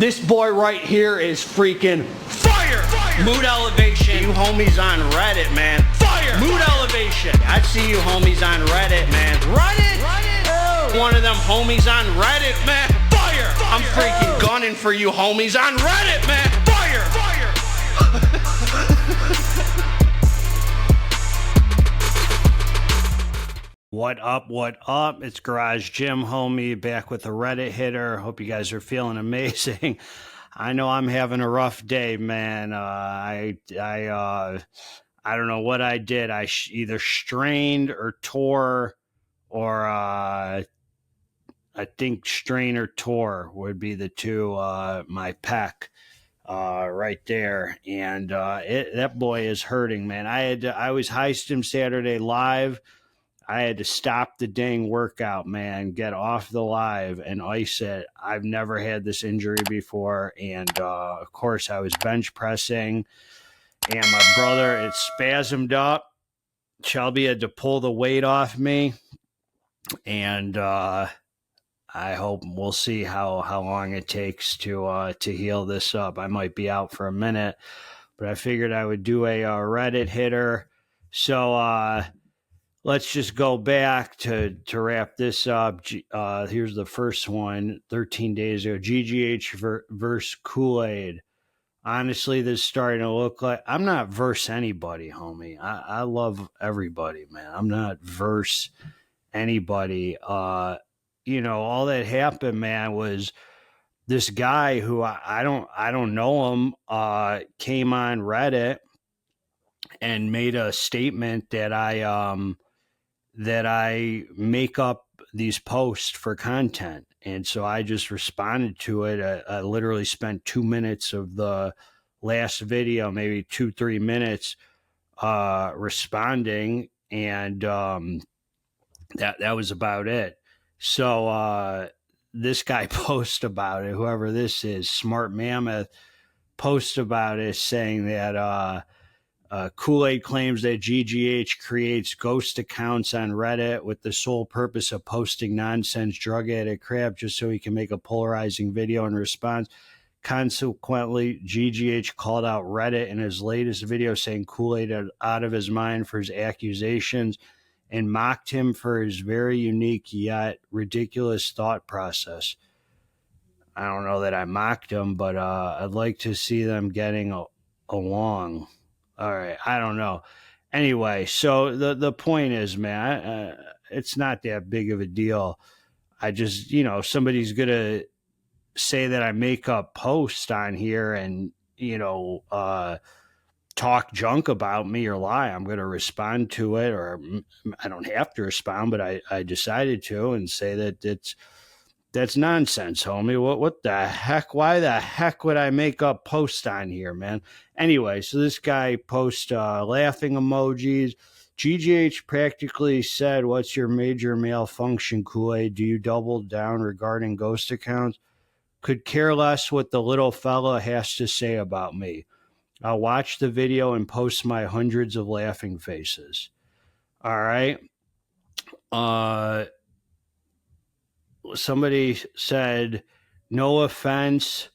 This boy right here is freaking fire! Mood elevation. You homies on Reddit, man. Fire! Mood elevation. I see you homies on Reddit, man. Reddit? Oh. One of them homies on Reddit, man. Fire! I'm freaking gunning for you homies on Reddit, man. Fire! What up, what up? It's Garage Gym Homie back with a Reddit hitter. Hope you guys are feeling amazing. I know I'm having a rough day, man. I don't know what I did. I either strained or tore, or I think strain or tore would be the two, my pec right there. And that boy is hurting, man. I was heisting Saturday live. I had to stop the dang workout, man, get off the live and ice it. I've never had this injury before. And, of course, I was bench pressing. And my brother, it spasmed up. Shelby had to pull the weight off me. And I hope we'll see how long it takes to heal this up. I might be out for a minute. But I figured I would do a Reddit hitter. So, let's just go back to wrap this up. Here's the first one, 13 days ago. GGH versus Kool-Aid. Honestly, this is starting to look like... I'm not versus anybody, homie. I love everybody, man. I'm not versus anybody. All that happened, man, was this guy who I don't know him, came on Reddit and made a statement that I make up these posts for content. And so I just responded to it. I literally spent 2 minutes of the last video, maybe 2-3 minutes, responding. And that was about it. So this guy posts about it, whoever this is, Smart Mammoth, posts about it saying that Kool-Aid claims that GGH creates ghost accounts on Reddit with the sole purpose of posting nonsense drug addict crap just so he can make a polarizing video in response. Consequently, GGH called out Reddit in his latest video saying Kool-Aid is out of his mind for his accusations and mocked him for his very unique yet ridiculous thought process. I don't know that I mocked him, but I'd like to see them getting along. All right, I don't know. Anyway, so the point is, man, it's not that big of a deal. I just, somebody's going to say that I make up posts on here and, talk junk about me or lie. I'm going to respond to it, or I don't have to respond, but I decided to, and say that that's nonsense, homie. What the heck? Why the heck would I make up posts on here, man? Anyway, so this guy posts laughing emojis. GGH practically said, "What's your major malfunction, Kool-Aid? Do you double down regarding ghost accounts? Could care less what the little fella has to say about me. I'll watch the video and post my hundreds of laughing faces." All right. Somebody said, "No offense,"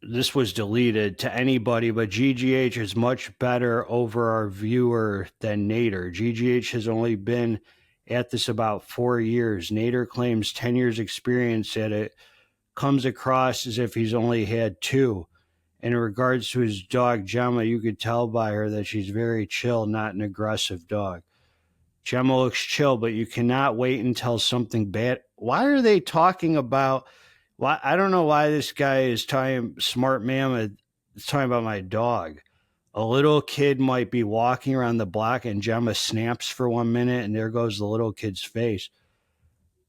this was deleted, "to anybody, but GGH is much better over our viewer than Nader. GGH has only been at this about 4 years. Nader claims 10 years experience at it. Comes across as if he's only had 2. In regards to his dog, Gemma, you could tell by her that she's very chill, not an aggressive dog. Gemma looks chill, but you cannot wait until something bad..." Why are they talking about... Why? I don't know why this guy is talking... Smart Mammoth is talking about my dog. A little kid might be walking around the block and Gemma snaps for 1 minute and there goes the little kid's face.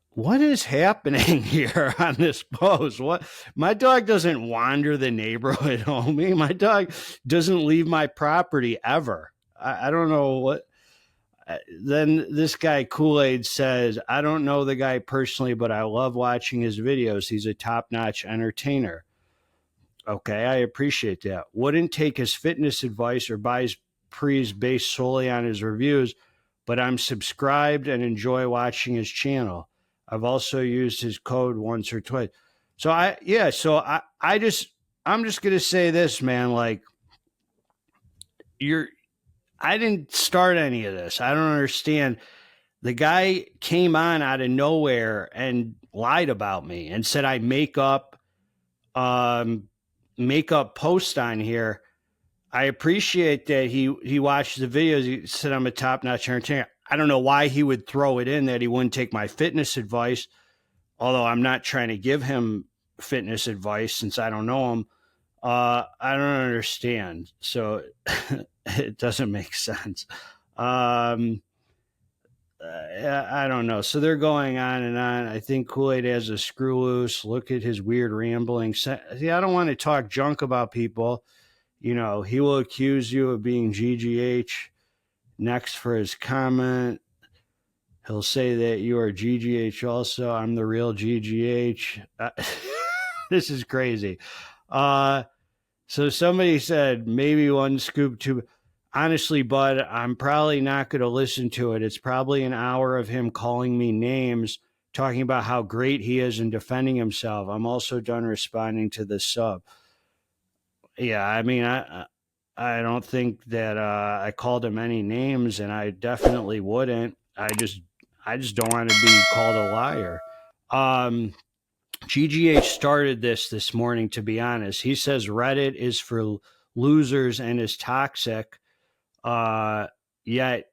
What is happening here on this post? What? My dog doesn't wander the neighborhood, homie. My dog doesn't leave my property ever. I don't know what... Then this guy Kool-Aid says, "I don't know the guy personally, but I love watching his videos. He's a top-notch entertainer." Okay, I appreciate that. "Wouldn't take his fitness advice or buy his pre's based solely on his reviews, but I'm subscribed and enjoy watching his channel. I've also used his code once or twice." So I'm just going to say this, man, like I didn't start any of this. I don't understand. The guy came on out of nowhere and lied about me and said I make up post on here. I appreciate that he watched the videos. He said I'm a top-notch entertainer. I don't know why he would throw it in that he wouldn't take my fitness advice, although I'm not trying to give him fitness advice since I don't know him. I don't understand. So it doesn't make sense. I don't know. So they're going on and on. I think Kool-Aid has a screw loose. Look at his weird rambling. See, I don't want to talk junk about people. You know, he will accuse you of being GGH. Next for his comment, he'll say that you are GGH also. I'm the real GGH. This is crazy. So somebody said maybe one scoop too. Honestly, bud, I'm probably not going to listen to it. It's probably an hour of him calling me names, talking about how great he is in defending himself. I'm also done responding to the sub. Yeah, I mean, I don't think that I called him any names, and I definitely wouldn't. I just don't want to be called a liar. GGH started this morning, to be honest. He says Reddit is for losers and is toxic. Yet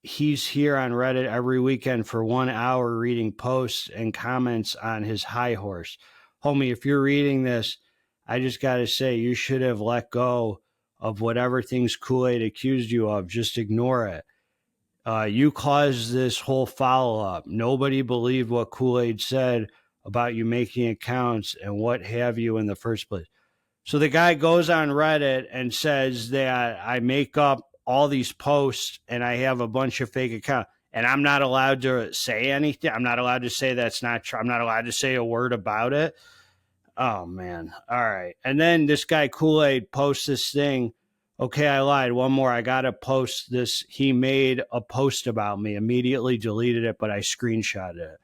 he's here on Reddit every weekend for 1 hour reading posts and comments on his high horse. Homie, if you're reading this, I just got to say, you should have let go of whatever things Kool-Aid accused you of. Just ignore it. You caused this whole follow-up. Nobody believed what Kool-Aid said about you making accounts and what have you in the first place. So the guy goes on Reddit and says that I make up all these posts and I have a bunch of fake accounts, and I'm not allowed to say anything. I'm not allowed to say that's not true. I'm not allowed to say a word about it. Oh, man. All right. And then this guy Kool-Aid posts this thing. Okay, I lied. One more. I got to post this. He made a post about me, immediately deleted it, but I screenshotted it.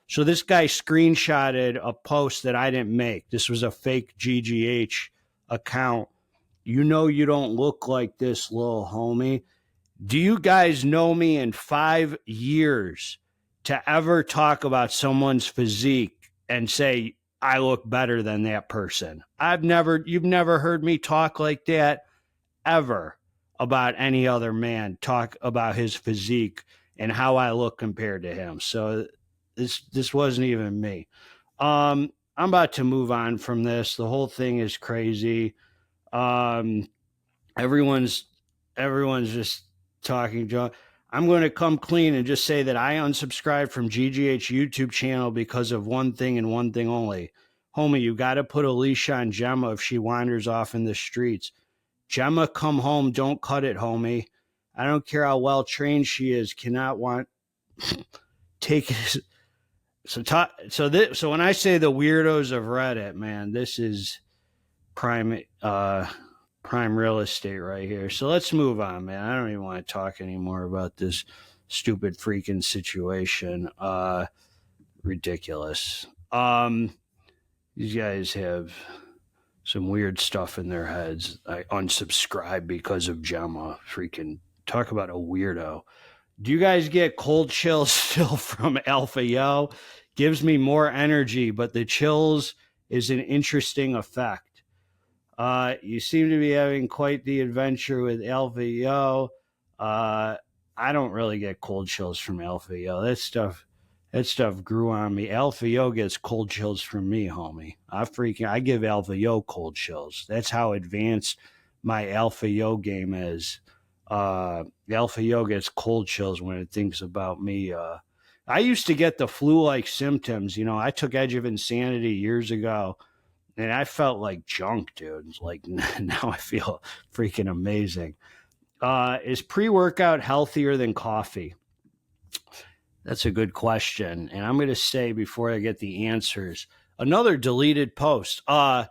So this guy screenshotted a post that I didn't make. This was a fake GGH account. You know you don't look like this, little homie. Do you guys know me in 5 years to ever talk about someone's physique and say I look better than that person? You've never heard me talk like that ever about any other man, talk about his physique and how I look compared to him. So this wasn't even me. I'm about to move on from this. The whole thing is crazy. Everyone's just talking junk. I'm going to come clean and just say that I unsubscribed from GGH YouTube channel because of one thing and one thing only. Homie, you got to put a leash on Gemma if she wanders off in the streets. Gemma, come home. Don't cut it, homie. I don't care how well trained she is. Cannot want take it. So when I say the weirdos of Reddit, man, this is prime real estate right here. So let's move on, man. I don't even want to talk anymore about this stupid freaking situation. Ridiculous. These guys have some weird stuff in their heads. I unsubscribe because of Gemma. Freaking talk about a weirdo. Do you guys get cold chills still from Alpha Yo? Gives me more energy, but the chills is an interesting effect. You seem to be having quite the adventure with Alpha Yo. I don't really get cold chills from Alpha Yo. That stuff grew on me. Alpha Yo gets cold chills from me, homie. I give Alpha Yo cold chills. That's how advanced my Alpha Yo game is. Alpha Yo gets cold chills when it thinks about me. I used to get the flu-like symptoms. You know, I took Edge of Insanity years ago, and I felt like junk, dude. It's like now I feel freaking amazing. Is pre-workout healthier than coffee? That's a good question. And I'm going to say before I get the answers, another deleted post. I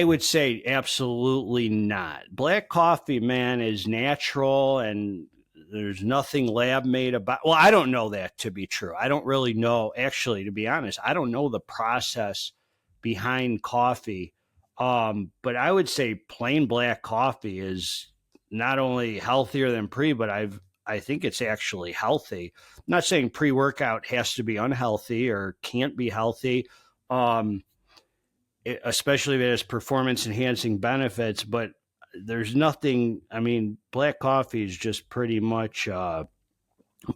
would say absolutely not. Black coffee, man, is natural, and there's nothing lab made about. Well, I don't know that to be true. I don't really know, actually, to be honest. I don't know the process behind coffee. But I would say plain black coffee is not only healthier than pre, but I think it's actually healthy. I'm not saying pre-workout has to be unhealthy or can't be healthy, especially if it has performance enhancing benefits, but there's nothing. I mean, black coffee is just pretty much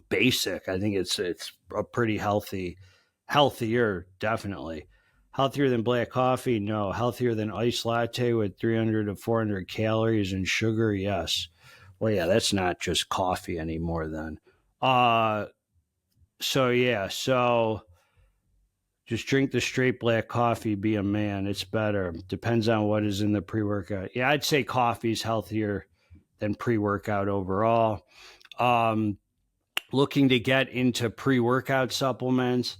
basic. I think it's a pretty healthier, definitely. Healthier than black coffee? No. Healthier than iced latte with 300 to 400 calories and sugar? Yes. Well, yeah, that's not just coffee anymore then. So just drink the straight black coffee, be a man. It's better. Depends on what is in the pre-workout. Yeah, I'd say coffee's healthier than pre-workout overall. Looking to get into pre-workout supplements.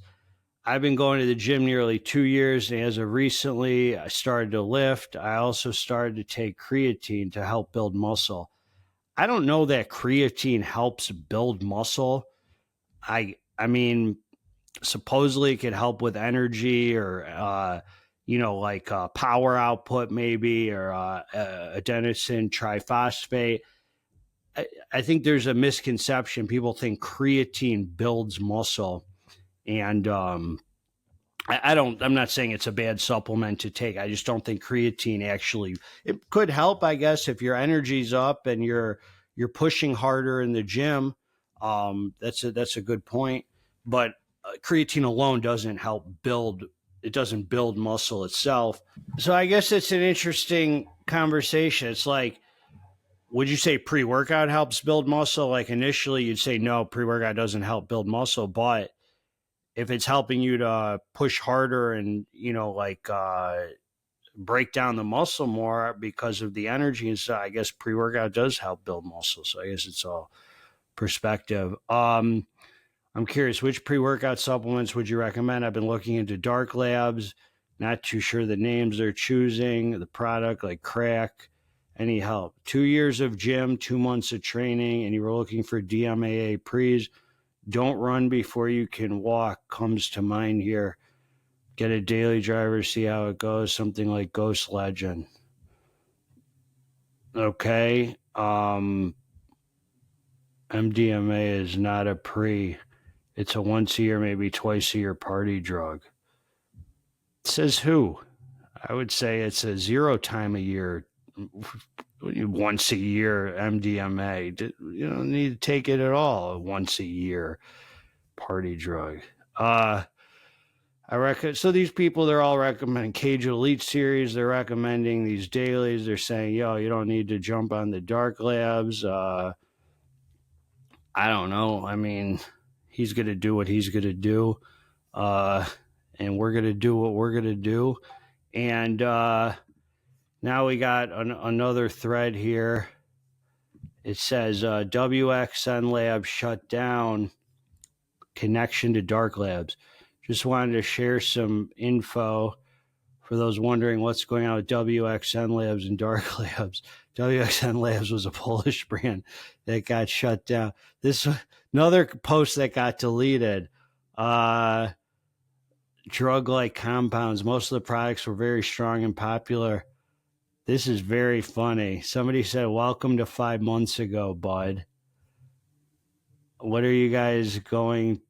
I've been going to the gym nearly 2 years, and as of recently, I started to lift. I also started to take creatine to help build muscle. I don't know that creatine helps build muscle. I mean, supposedly it could help with energy or, like power output maybe, or adenosine triphosphate. I think there's a misconception. People think creatine builds muscle. And I'm not saying it's a bad supplement to take. I just don't think creatine actually, it could help, I guess, if your energy's up and you're pushing harder in the gym. That's a good point. But creatine alone doesn't help build. It doesn't build muscle itself. So I guess it's an interesting conversation. It's like, would you say pre-workout helps build muscle? Like initially you'd say no, pre-workout doesn't help build muscle, but if it's helping you to push harder and, break down the muscle more because of the energy and stuff, I guess pre-workout does help build muscle. So I guess it's all perspective. I'm curious, which pre-workout supplements would you recommend? I've been looking into Dark Labz, not too sure the names they're choosing, the product, like crack. Any help? 2 years of gym, 2 months of training, and you were looking for DMAA pre's. Don't run before you can walk comes to mind here. Get a daily driver, see how it goes. Something like Ghost Legend. Okay. MDMA is not a pre. It's a once a year, maybe twice a year party drug. It says who? I would say it's a 0 time a year, once a year MDMA. You don't need to take it at all. Once a year party drug. I reckon. So these people, they're all recommending Cage Elite series. They're recommending these dailies. They're saying, yo, you don't need to jump on the Dark Labz. I don't know. I mean, he's going to do what he's going to do. And we're going to do what we're going to do. And now we got another thread here. It says WXN Labs shut down connection to Dark Labz. Just wanted to share some info for those wondering what's going on with WXN Labs and Dark Labz. WXN Labs was a Polish brand that got shut down. This another post that got deleted. Drug-like compounds. Most of the products were very strong and popular. This is very funny. Somebody said, "Welcome to 5 months ago, bud." What are you guys going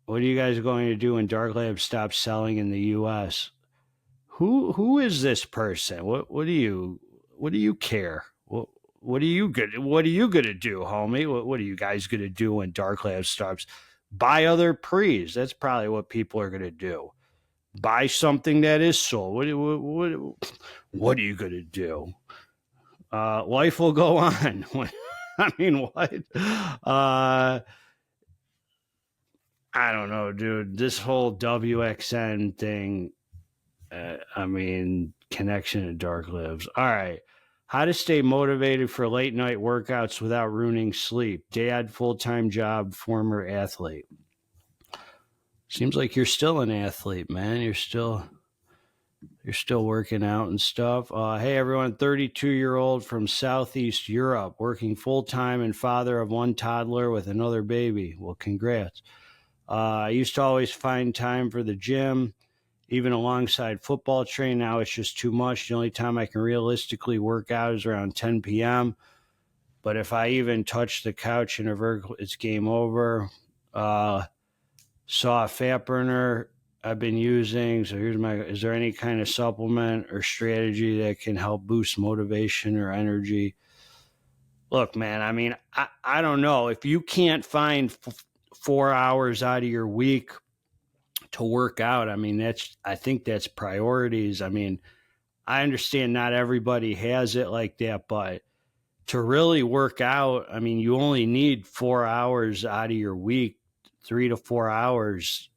to do when Dark Labz stops selling in the U.S.? Who is this person? What do you care? What are you gonna do, homie? What are you guys gonna do when Dark Labz stops? Buy other pre's. That's probably what people are gonna do. Buy something that is sold. What are you gonna do? Life will go on. I mean, what? I don't know, dude. This whole WXN thing, connection to Dark Labz. All right. How to stay motivated for late night workouts without ruining sleep. Dad, full-time job, former athlete. Seems like you're still an athlete, man. You're still You're still working out and stuff. Hey, everyone, 32-year-old from Southeast Europe, working full-time and father of one toddler with another baby. Well, congrats. I used to always find time for the gym, even alongside football training. Now it's just too much. The only time I can realistically work out is around 10 p.m. But if I even touch the couch in a vertical, it's game over. Saw a fat burner I've been using. So is there any kind of supplement or strategy that can help boost motivation or energy? Look, man, I mean, I don't know. If you can't find 4 hours out of your week to work out, I mean, I think that's priorities. I mean, I understand not everybody has it like that, but to really work out, I mean, you only need 4 hours out of your week, 3 to 4 hours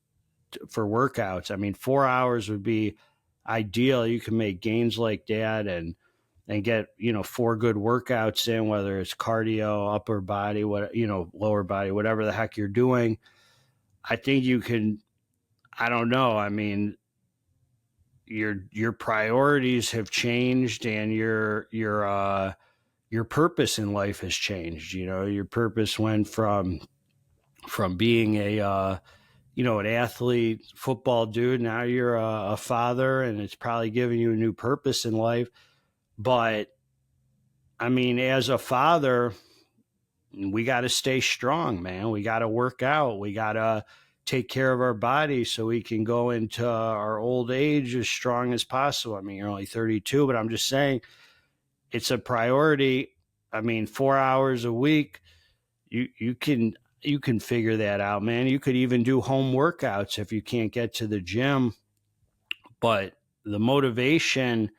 for workouts. I mean, 4 hours would be ideal. You can make gains like that and get, 4 good workouts in, whether it's cardio, upper body, lower body, whatever the heck you're doing. I think you can, I don't know. I mean, your priorities have changed and your purpose in life has changed. Your purpose went from being an athlete, football dude. Now you're a father, and it's probably giving you a new purpose in life. But I mean, as a father, we got to stay strong, man. We got to work out. We got to take care of our body so we can go into our old age as strong as possible. I mean, you're only 32, but I'm just saying it's a priority. I mean, 4 hours a week, you can figure that out, man. You could even do home workouts if you can't get to the gym. But the motivation,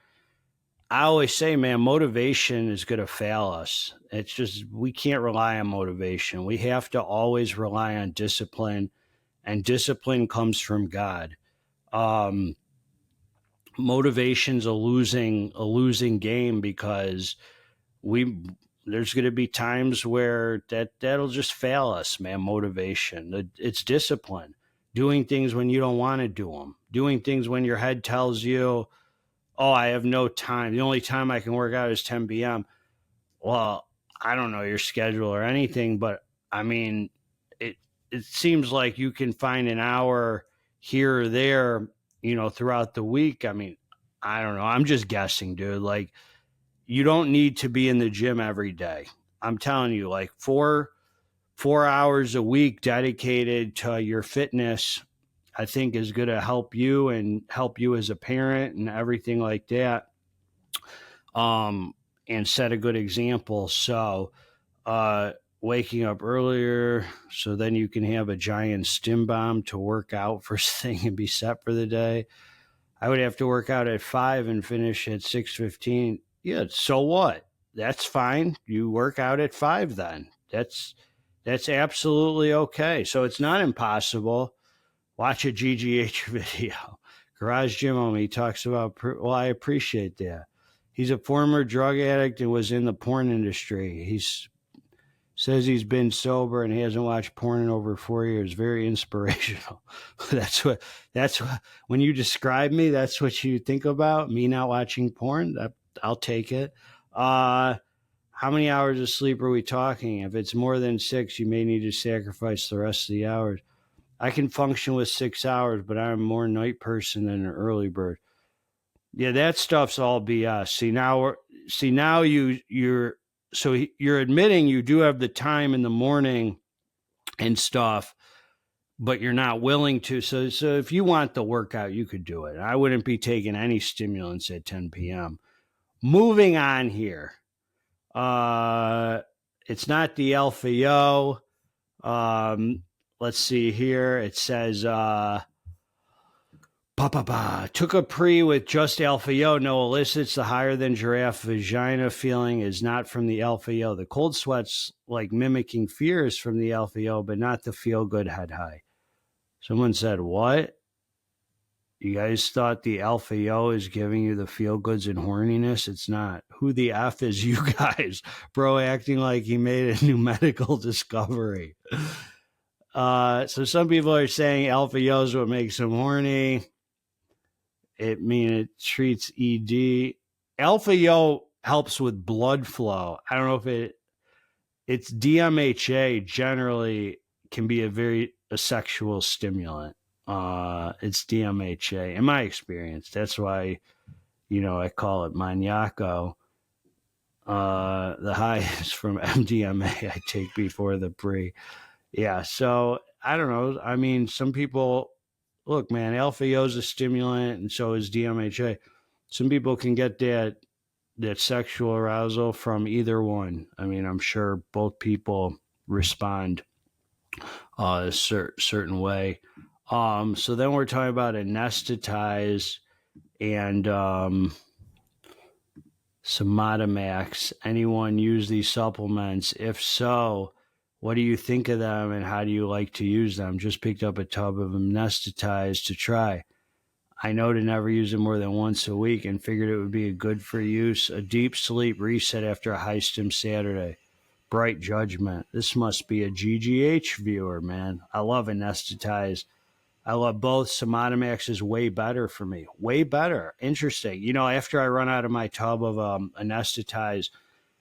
I always say, man, motivation is going to fail us. It's just, we can't rely on motivation. We have to always rely on discipline, and discipline comes from God. Motivation's a losing game, because there's going to be times where that'll just fail us, man. Motivation, it's discipline, doing things when you don't want to do them, doing things when your head tells you, oh, I have no time. The only time I can work out is 10 p.m. Well, I don't know your schedule or anything, but I mean, it seems like you can find an hour here or there, throughout the week. I mean, I don't know. I'm just guessing, dude. Like, you don't need to be in the gym every day. I'm telling you, like 4 hours a week dedicated to your fitness, I think is going to help you and help you as a parent and everything like that. And set a good example. So, waking up earlier so then you can have a giant stim bomb to work out first thing and be set for the day. I would have to work out at 5 and finish at 6:15. Yeah, so what? That's fine. You work out at 5 then. That's absolutely okay. So it's not impossible. Watch a GGH video. Garage GYMHOMIE talks about, well, I appreciate that. He's a former drug addict and was in the porn industry. Says he's been sober and hasn't watched porn in over 4 years. Very inspirational. That's what when you describe me, that's what you think about, me not watching porn. I'll take it. How many hours of sleep are we talking? If it's more than 6, you may need to sacrifice the rest of the hours. I can function with 6 hours, but I'm more a night person than an early bird. Yeah, that stuff's all BS. Now you're admitting you do have the time in the morning and stuff, but you're not willing to. So if you want the workout, you could do it. I wouldn't be taking any stimulants at 10 p.m. Moving on here. It's not the LFO. Let's see here. It says, took a pre with just LFO, no illicits. The higher than giraffe vagina feeling is not from the LFO. The cold sweats, like mimicking fears, from the LFO, but not the feel good head high. Someone said, what? You guys thought the LFO is giving you the feel goods and horniness? It's not. Who the F is you guys? Bro acting like he made a new medical discovery. So some people are saying LFO is what makes him horny. it treats ED. Alpha Yo helps with blood flow. I don't know if it's DMHA generally can be a sexual stimulant. It's DMHA in my experience. That's why, I call it maniaco. The high is from MDMA I take before the pre. Yeah, so I don't know. I mean, some people look, man, alpha Yo is a stimulant, and so is DMHA. Some people can get that sexual arousal from either one. I mean, I'm sure both people respond a certain way. So then we're talking about anesthetize and Somatomax. Anyone use these supplements? If so, what do you think of them and how do you like to use them? Just picked up a tub of anesthetize to try. I know to never use it more than once a week and figured it would be a good for use. A deep sleep reset after a high stim Saturday. Bright judgment. This must be a GGH viewer, man. I love anesthetize. I love both. Somatomax is way better for me. Way better. Interesting. After I run out of my tub of anesthetize,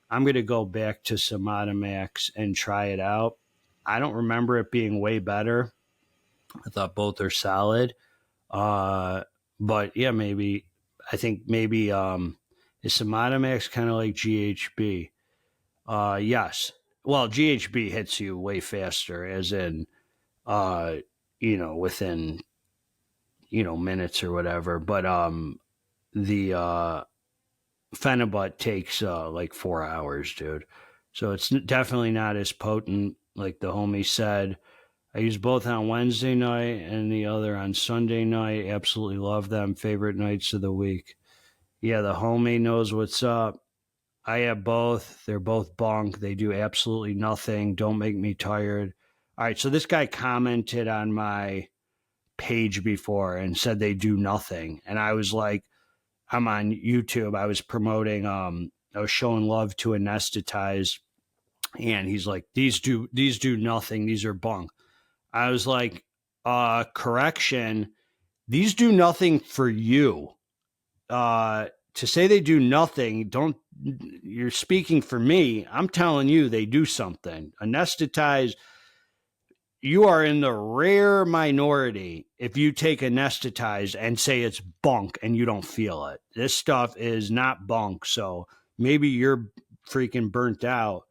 I'm going to go back to Somatomax and try it out. I don't remember it being way better. I thought both are solid. But yeah, I think maybe is Somatomax kind of like GHB? Yes. Well, GHB hits you way faster, as in, within, minutes or whatever. But the Phenibut takes like 4 hours, dude. So it's definitely not as potent, like the homie said. I use both on Wednesday night and the other on Sunday night. Absolutely love them. Favorite nights of the week. Yeah, the homie knows what's up. I have both. They're both bunk. They do absolutely nothing. Don't make me tired. All right, so this guy commented on my page before and said they do nothing. And I was like, I'm on YouTube. I was promoting, I was showing love to anesthetize. And he's like, these do nothing. These are bunk. I was like, correction. These do nothing for you. To say they do nothing, you're speaking for me. I'm telling you, they do something. Anesthetize, you are in the rare minority if you take anesthetize and say it's bunk and you don't feel it. This stuff is not bunk, so maybe you're freaking burnt out.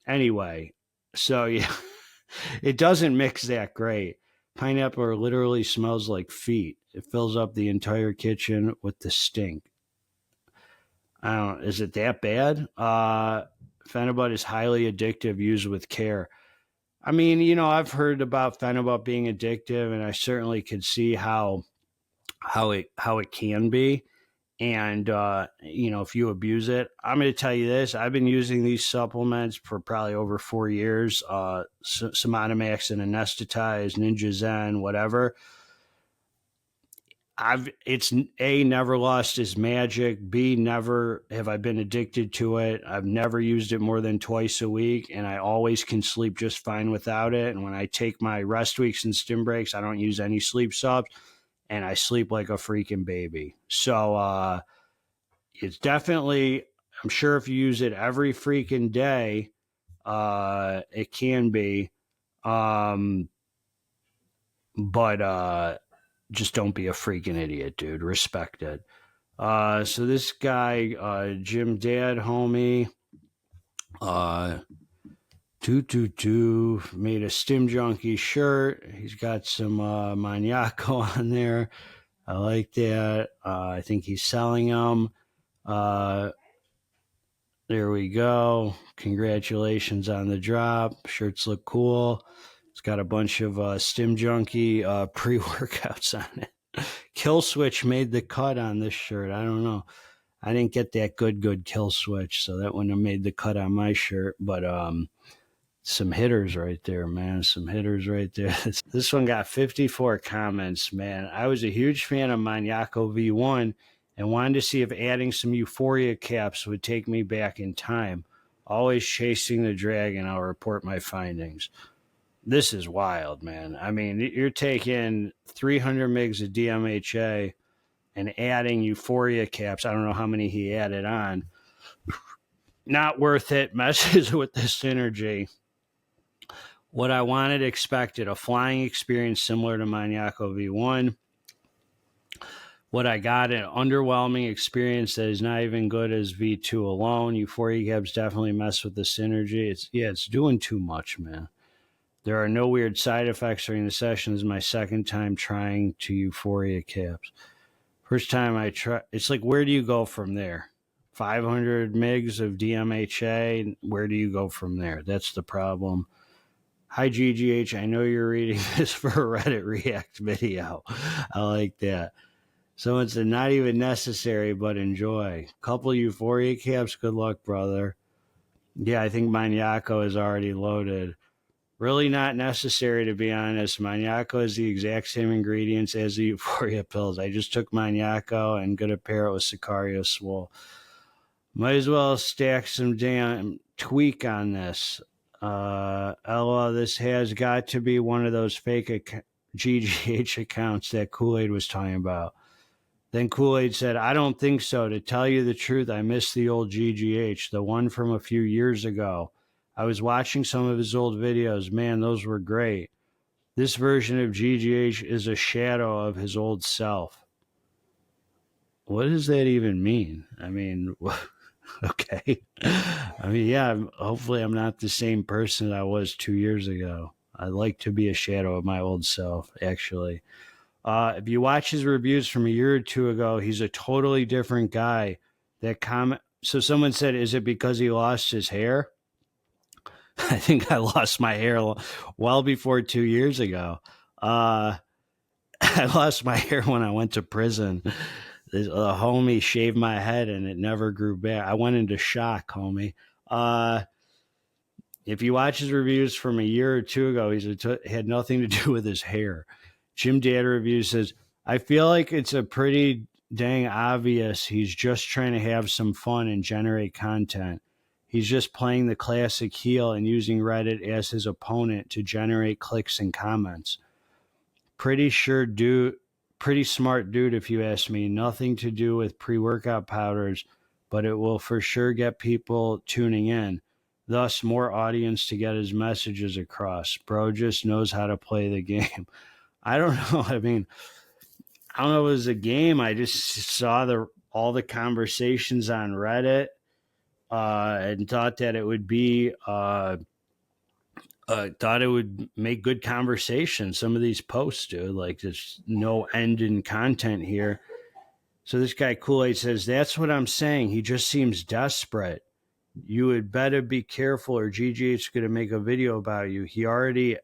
Anyway, so yeah, it doesn't mix that great. Pineapple literally smells like feet. It fills up the entire kitchen with the stink. I don't know. Is it that bad? Phenibut is highly addictive, used with care. I mean, I've heard about Phenibut being addictive, and I certainly could see how it can be. And, if you abuse it, I'm going to tell you this. I've been using these supplements for probably over 4 years. Somatomax and anesthetize, Ninja Zen, whatever. It's A, never lost its magic. B, never have I been addicted to it. I've never used it more than twice a week, and I always can sleep just fine without it. And when I take my rest weeks and stim breaks, I don't use any sleep subs, and I sleep like a freaking baby. So it's definitely, I'm sure if you use it every freaking day, it can be. But just don't be a freaking idiot, dude. Respect it. So this guy, Jim Dad, homie, 222 made a Stim Junkie shirt. He's got some Maniaco on there. I like that. I think he's selling them. There we go. Congratulations on the drop. Shirts look cool. It's got a bunch of Stim Junkie pre-workouts on it. Kill Switch made the cut on this shirt. I don't know. I didn't get that good Kill Switch, so that wouldn't have made the cut on my shirt. But some hitters right there, man. Some hitters right there. This one got 54 comments, man. I was a huge fan of Maniaco V1 and wanted to see if adding some Euphoria caps would take me back in time. Always chasing the dragon. I'll report my findings. this is wild, man. I mean, you're taking 300 mgs of DMHA and adding Euphoria caps. I don't know how many he added on. Not worth it. Messes with the synergy. What I wanted, expected, a flying experience similar to Maniaco V1. What I got, an underwhelming experience that is not even good as V2 alone. Euphoria caps definitely mess with the synergy. It's doing too much, man. There are no weird side effects during the session. This is my second time trying to Euphoria caps. First time I try, it's like, where do you go from there? 500 mgs of DMHA, where do you go from there? That's the problem. Hi, GGH. I know you're reading this for a Reddit React video. I like that. Someone said, not even necessary, but enjoy. Couple Euphoria caps. Good luck, brother. Yeah, I think Maniaco is already loaded. Really not necessary, to be honest. Maniaco is the exact same ingredients as the Euphoria pills. I just took Maniaco and good Apparel with Sicario Swole. Might as well stack some damn tweak on this. LOL, this has got to be one of those fake GGH accounts that Kool-Aid was talking about. Then Kool-Aid said, I don't think so. To tell you the truth, I miss the old GGH, the one from a few years ago. I was watching some of his old videos. Man, those were great. This version of GGH is a shadow of his old self. What does that even mean? I mean, okay. I mean, yeah, hopefully I'm not the same person I was 2 years ago. I'd like to be a shadow of my old self, actually. If you watch his reviews from a year or two ago, he's a totally different guy. So someone said, is it because he lost his hair? I think I lost my hair well before 2 years ago. I lost my hair when I went to prison. The homie shaved my head and it never grew back. I went into shock, homie. If you watch his reviews from a year or two ago, had nothing to do with his hair. Jim Dad Review says, I feel like it's a pretty dang obvious he's just trying to have some fun and generate content. He's just playing the classic heel and using Reddit as his opponent to generate clicks and comments. Pretty smart dude, if you ask me. Nothing to do with pre-workout powders, but it will for sure get people tuning in. Thus, more audience to get his messages across. Bro just knows how to play the game. I don't know. I mean, I don't know if it was a game. I just saw all the conversations on Reddit and thought that it would be thought it would make good conversation. Some of these posts, dude, like there's no end in content here. So this guy Kool-Aid says, that's what I'm saying. He just seems desperate. You would better be careful or GGH is going to make a video about you. He already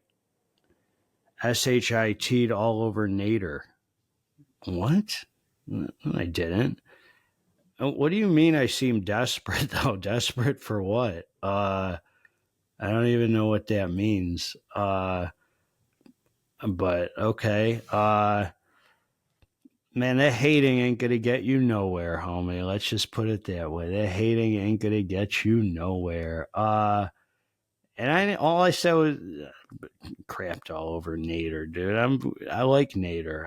SHIT'd all over Nader. What? I didn't. What do you mean I seem desperate, though? Desperate for what? I don't even know what that means. But okay. Man, that hating ain't going to get you nowhere, homie. Let's just put it that way. That hating ain't going to get you nowhere. And all I said was crapped all over Nader, dude. I like Nader.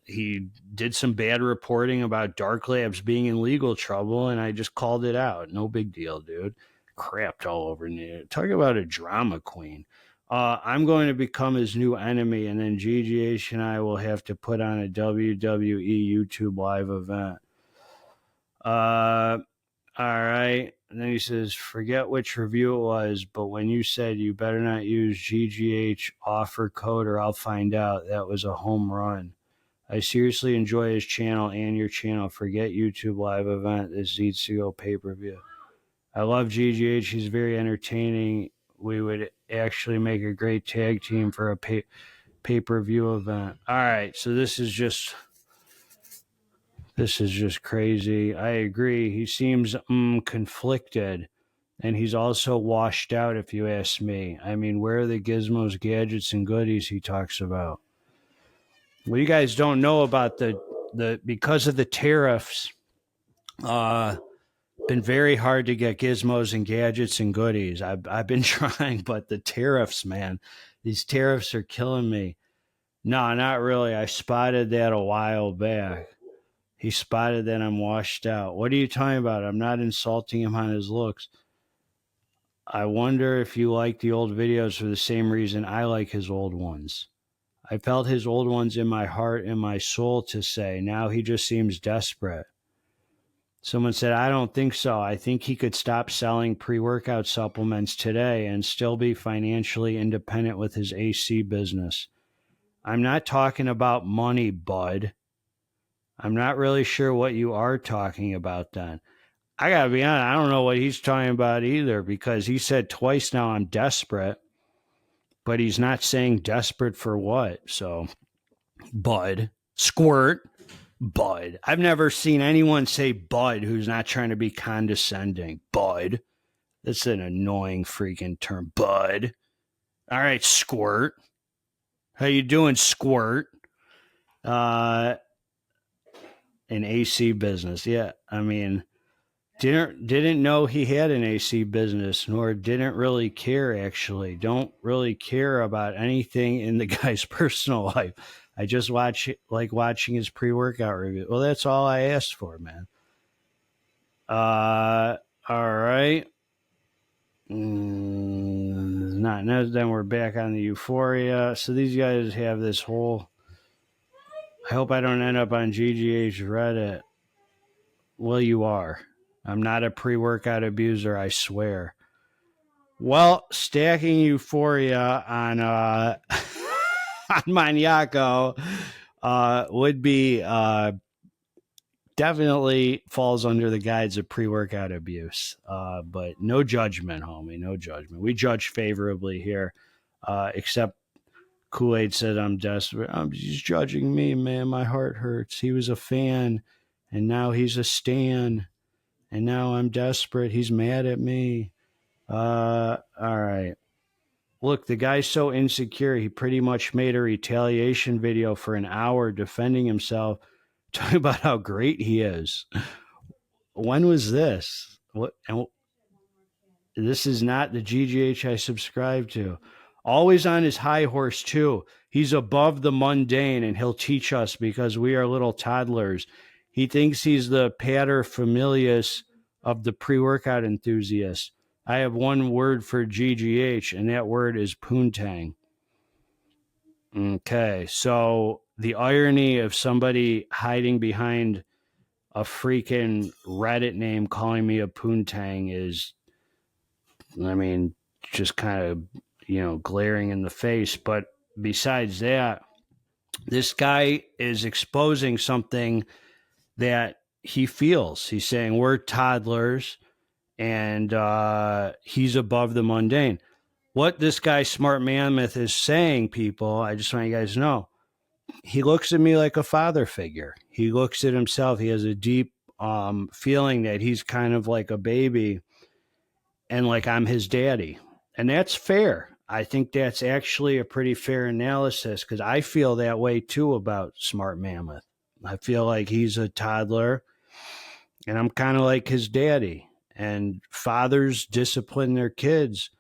He did some bad reporting about Dark Labs being in legal trouble, and I just called it out. No big deal, dude. Crapped all over Nader. Talk about a drama queen. I'm going to become his new enemy, and then GGH and I will have to put on a WWE YouTube live event. All right. And then he says, forget which review it was, but when you said you better not use GGH offer code or I'll find out, that was a home run. I seriously enjoy his channel and your channel. Forget YouTube live event. This needs to go pay-per-view. I love GGH. He's very entertaining. We would actually make a great tag team for a pay-per-view event. All right. So this is just crazy. I agree. He seems conflicted, and he's also washed out, if you ask me. I mean, where are the gizmos, gadgets, and goodies he talks about? Well, you guys don't know about the because of the tariffs, Been very hard to get gizmos and gadgets and goodies. I've been trying, but the tariffs, man, these tariffs are killing me. No, not really. I spotted that a while back. He spotted that I'm washed out. What are you talking about? I'm not insulting him on his looks. I wonder if you like the old videos for the same reason I like his old ones. I felt his old ones in my heart and my soul to say. Now he just seems desperate. Someone said, I don't think so. I think he could stop selling pre-workout supplements today and still be financially independent with his AC business. I'm not talking about money, bud. I'm not really sure what you are talking about then. I got to be honest, I don't know what he's talking about either, because he said twice now I'm desperate, but he's not saying desperate for what. So, bud, squirt, bud. I've never seen anyone say bud who's not trying to be condescending. Bud. That's an annoying freaking term. Bud. All right, squirt. How you doing, squirt? An AC business. Yeah, I mean, didn't know he had an AC business, nor didn't really care, actually. Don't really care about anything in the guy's personal life. I just like watching his pre-workout review. Well, that's all I asked for, man. All right. Not then we're back on the Euphoria. So these guys have this whole. I hope I don't end up on GGH Reddit. Well, you are. I'm not a pre-workout abuser, I swear. Well, stacking Euphoria on on Maniaco would be definitely falls under the guides of pre-workout abuse. But no judgment, homie, no judgment. We judge favorably here, except Kool-Aid said I'm desperate. He's judging me, man. My heart hurts. He was a fan, and now he's a stan, and now I'm desperate. He's mad at me. All right. Look, the guy's so insecure, he pretty much made a retaliation video for an hour defending himself, talking about how great he is. When was this? What? This is not the GGH I subscribe to. Always on his high horse, too. He's above the mundane, and he'll teach us because we are little toddlers. He thinks he's the pater familias of the pre-workout enthusiasts. I have one word for GGH, and that word is poontang. Okay, so the irony of somebody hiding behind a freaking Reddit name calling me a poontang is, I mean, just kind of, glaring in the face. But besides that, this guy is exposing something that he feels. He's saying we're toddlers, and he's above the mundane. What this guy, Smart Mammoth, is saying, people, I just want you guys to know, he looks at me like a father figure. He looks at himself. He has a deep feeling that he's kind of like a baby and like I'm his daddy. And that's fair. I think that's actually a pretty fair analysis, because I feel that way too about Smart Mammoth. I feel like he's a toddler and I'm kind of like his daddy. And fathers discipline their kids.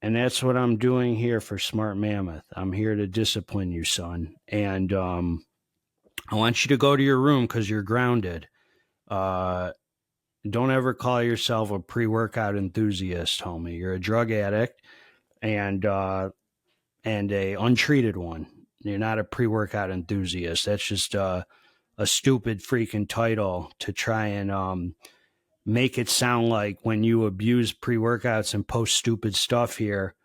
And that's what I'm doing here for Smart Mammoth. I'm here to discipline you, son. And I want you to go to your room because you're grounded. Don't ever call yourself a pre-workout enthusiast, homie. You're a drug addict and a untreated one. You're not a pre-workout enthusiast. That's just a stupid freaking title to try and make it sound like when you abuse pre-workouts and post stupid stuff here,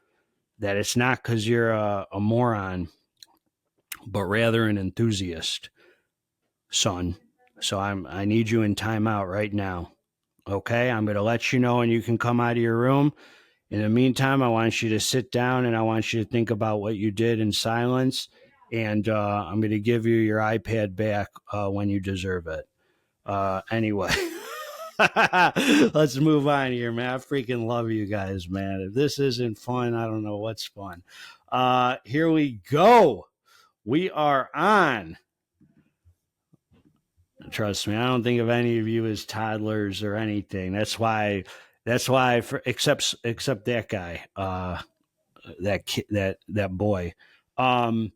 that it's not because you're a moron, but rather an enthusiast, son. So I need you in timeout right now. Okay, I'm going to let you know, and you can come out of your room. In the meantime, I want you to sit down, and I want you to think about what you did in silence. And I'm going to give you your iPad back when you deserve it. Anyway, let's move on here, man. I freaking love you guys, man. If this isn't fun, I don't know what's fun. Here we go. We are on Trust me, I don't think of any of you as toddlers or anything. Except that guy, that kid, that boy. Um,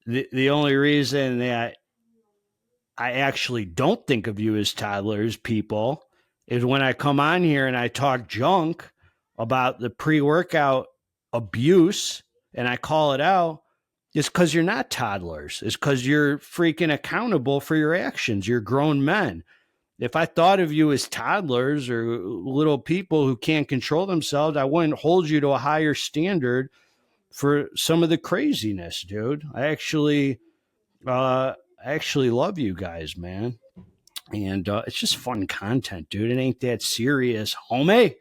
the only reason that I actually don't think of you as toddlers, people, is when I come on here and I talk junk about the pre-workout abuse and I call it out. It's because you're not toddlers. It's because you're freaking accountable for your actions. You're grown men. If I thought of you as toddlers or little people who can't control themselves, I wouldn't hold you to a higher standard for some of the craziness, dude. I actually love you guys, man. And it's just fun content, dude. It ain't that serious, homie.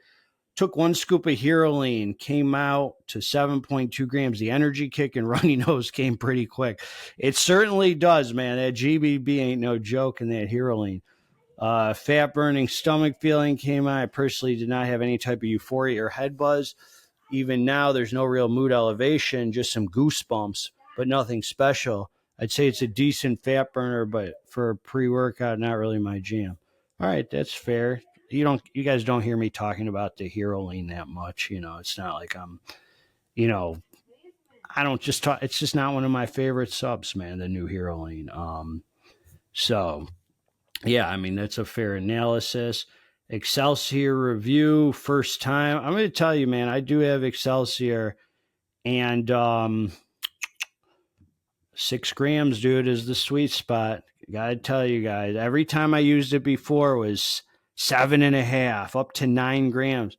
Took one scoop of Heroline, came out to 7.2 grams. The energy kick and runny nose came pretty quick. It certainly does, man. That GBB ain't no joke in that Heroline. Fat burning stomach feeling came out. I personally did not have any type of euphoria or head buzz. Even now, there's no real mood elevation, just some goosebumps, but nothing special. I'd say it's a decent fat burner, but for a pre-workout, not really my jam. All right, that's fair. You guys don't hear me talking about the Heroline that much. It's not like I'm, I don't just talk. It's just not one of my favorite subs, man. The new Heroline. So yeah, I mean, that's a fair analysis. Excelsior review, first time. I'm going to tell you, man, I do have Excelsior, and 6 grams, dude, is the sweet spot. Gotta tell you guys, every time I used it before was 7.5, up to 9 grams.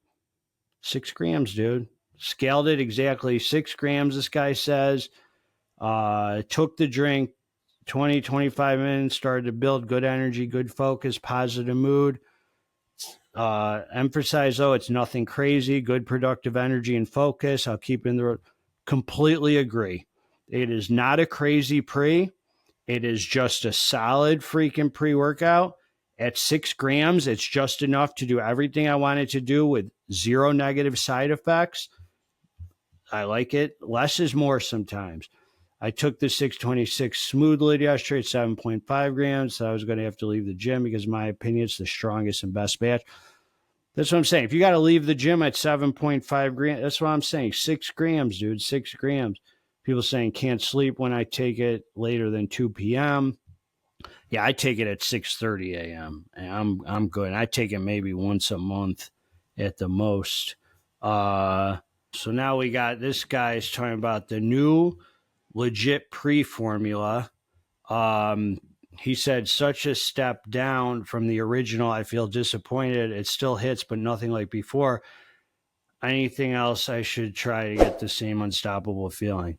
6 grams, dude. Scaled it exactly 6 grams, this guy says. Took the drink, 20, 25 minutes, started to build good energy, good focus, positive mood. Emphasize, though, it's nothing crazy, good productive energy and focus. I'll keep in the road. Completely agree. It is not a crazy pre. It is just a solid freaking pre-workout. At 6 grams, it's just enough to do everything I wanted to do with 0 negative side effects. I like it. Less is more sometimes. I took the 626 smoothly yesterday at 7.5 grams. So I was going to have to leave the gym because, in my opinion, it's the strongest and best batch. That's what I'm saying. If you got to leave the gym at 7.5 grams, that's what I'm saying. 6 grams, dude, 6 grams. People saying can't sleep when I take it later than 2 p.m. Yeah, I take it at 6:30 a.m. and I'm good. I take it maybe once a month at the most. So now we got this guy's talking about the new legit pre-formula. He said, such a step down from the original. I feel disappointed. It still hits, but nothing like before. Anything else I should try to get the same unstoppable feeling?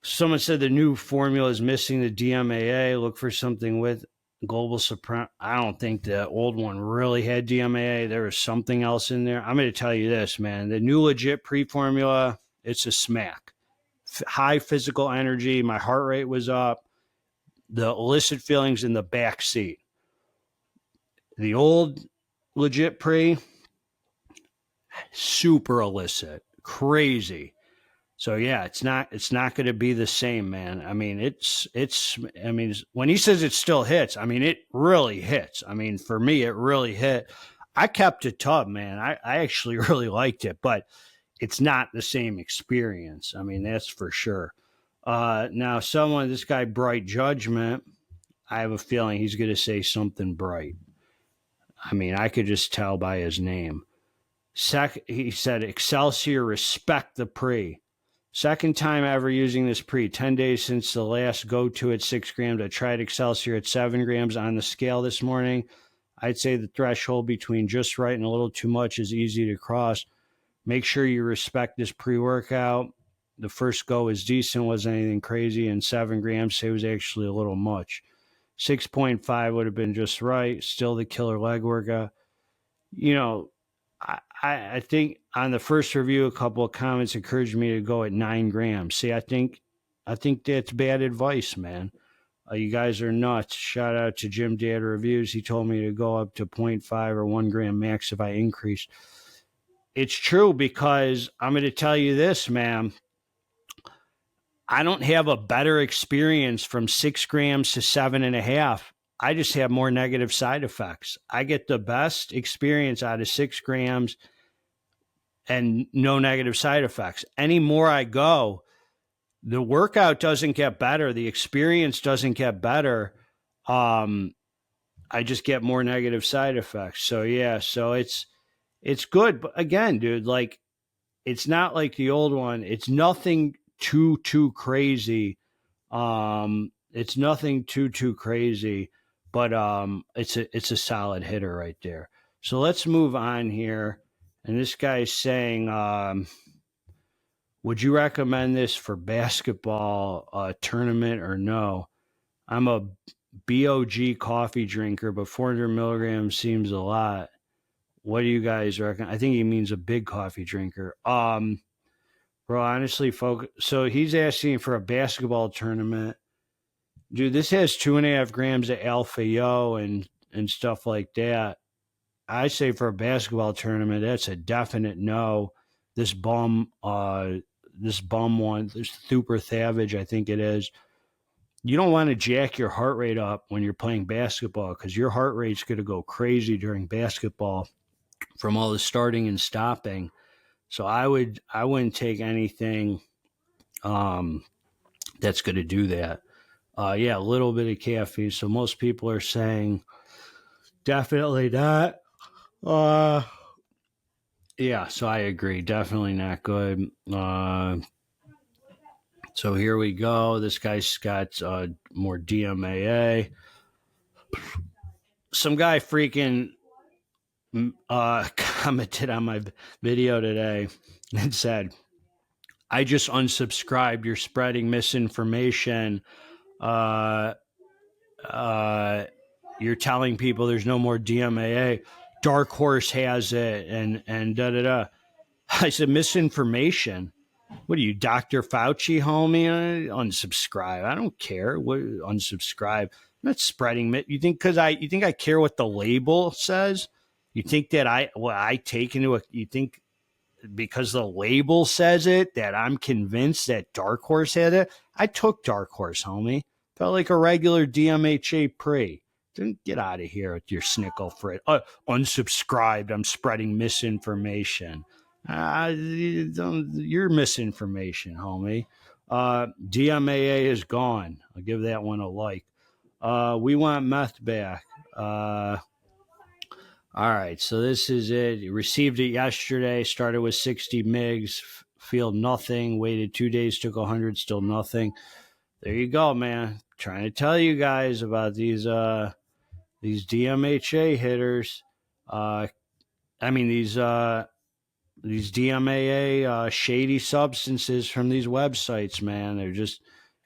Someone said the new formula is missing the DMAA. Look for something with global soprano. I don't think the old one really had DMAA. There was something else in there. I'm going to tell you this, man. The new legit pre-formula, it's a smack. High physical energy. My heart rate was up. The illicit feelings in the back seat. The old legit pre, super illicit, crazy. So yeah, it's not going to be the same, man. I mean, I mean, when he says it still hits, I mean, it really hits. I mean, for me, it really hit. I kept a tub, man. I actually really liked it, but it's not the same experience. I mean, that's for sure. Now this guy, Bright Judgment, I have a feeling he's going to say something bright. I mean, I could just tell by his name. He said, Excelsior, respect the pre. Second time ever using this pre. 10 days since the last go-to at 6 grams. I tried Excelsior at 7 grams on the scale this morning. I'd say the threshold between just right and a little too much is easy to cross. Make sure you respect this pre-workout. The first go was decent, wasn't anything crazy, and 7 grams, say, was actually a little much. 6.5 would have been just right. Still the killer leg workout. I think on the first review, a couple of comments encouraged me to go at 9 grams. See, I think that's bad advice, man. You guys are nuts. Shout out to Jim Dad Reviews. He told me to go up to 0.5 or 1 gram max if I increased. It's true, because I'm going to tell you this, man. I don't have a better experience from 6 grams to 7.5 I just have more negative side effects. I get the best experience out of 6 grams and no negative side effects. Any more I go, the workout doesn't get better. The experience doesn't get better. I just get more negative side effects. So yeah, so it's good. But again, dude, like it's not like the old one. It's nothing too crazy. It's nothing too crazy, but it's a solid hitter right there. So let's move on here. And this guy's saying, would you recommend this for basketball tournament or no? I'm a BOG coffee drinker, but 400 milligrams seems a lot. What do you guys reckon? I think he means a big coffee drinker. Bro, honestly, folks. So he's asking for a basketball tournament. Dude, this has 2.5 grams of alpha yo and stuff like that. I say for a basketball tournament, that's a definite no. This bum one, this Super Thavage, I think it is. You don't want to jack your heart rate up when you're playing basketball because your heart rate's going to go crazy during basketball from all the starting and stopping. So I wouldn't take anything that's going to do that. Yeah, a little bit of caffeine. So most people are saying definitely not. Yeah, so I agree. Definitely not good. So here we go. This guy's got more DMAA. Some guy freaking commented on my video today and said, I just unsubscribed. You're spreading misinformation. You're telling people there's no more DMAA. Dark Horse has it and da-da-da. I said, misinformation? What are you, Dr. Fauci, homie? Unsubscribe. I don't care. What, unsubscribe. I'm not spreading it. You think I care what the label says? You think that I take into it? You think because the label says it that I'm convinced that Dark Horse had it? I took Dark Horse, homie. Felt like a regular DMHA pre. Don't get out of here with your snickle for it. Unsubscribed. I'm spreading misinformation. You're misinformation, homie. DMAA is gone. I'll give that one a like. We want meth back. All right, so this is it. Received it yesterday. Started with 60 MIGs. Feel nothing. Waited 2 days. Took 100. Still nothing. There you go, man. Trying to tell you guys about these DMHA hitters. These DMAA shady substances from these websites, man. They're just,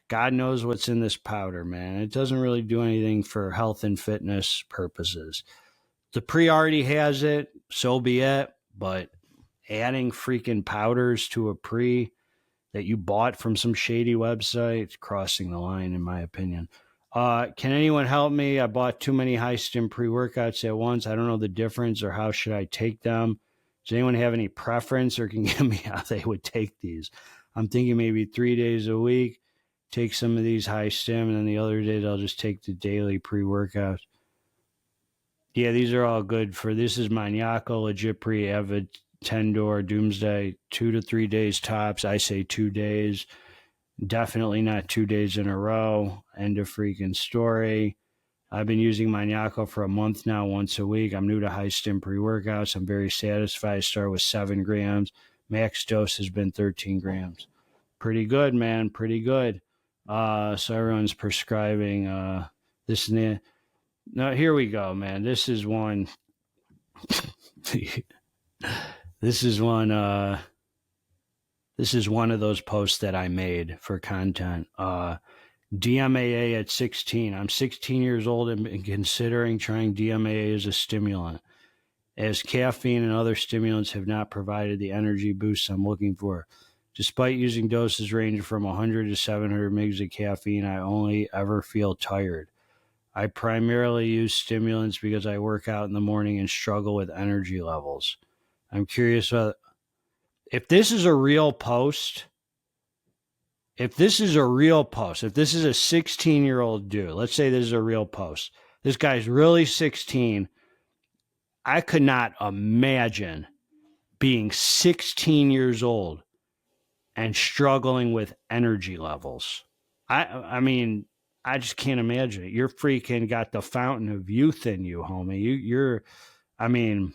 God knows what's in this powder, man. It doesn't really do anything for health and fitness purposes. The pre already has it, so be it. But adding freaking powders to a pre that you bought from some shady website, it's crossing the line, in my opinion. Can anyone help me? I bought too many high stim pre-workouts at once. I don't know the difference or how should I take them. Does anyone have any preference or can give me how they would take these? I'm thinking maybe 3 days a week, take some of these high stim, and then the other days I'll just take the daily pre-workouts. Yeah, these are all good for, this is Maniaco, Legit Pre, Avid, Tendor, Doomsday, 2 to 3 days tops. I say 2 days. Definitely not 2 days in a row. End of freaking story. I've been using Maniaco for a month now, once a week. I'm new to high stim pre-workouts. I'm very satisfied. I started with 7 grams. Max dose has been 13 grams. Pretty good, man. Pretty good. So everyone's prescribing this and that. Now, here we go, man. This is one. This is one of those posts that I made for content. DMAA at 16. I'm 16 years old and considering trying DMAA as a stimulant, as caffeine and other stimulants have not provided the energy boost I'm looking for. Despite using doses ranging from 100 to 700 mg of caffeine, I only ever feel tired. I primarily use stimulants because I work out in the morning and struggle with energy levels. I'm curious if this is a real post. If this is a 16-year-old dude, let's say this is a real post. This guy's really 16. I could not imagine being 16 years old and struggling with energy levels. I mean, I just can't imagine it. You're freaking got the fountain of youth in you, homie. You're, I mean,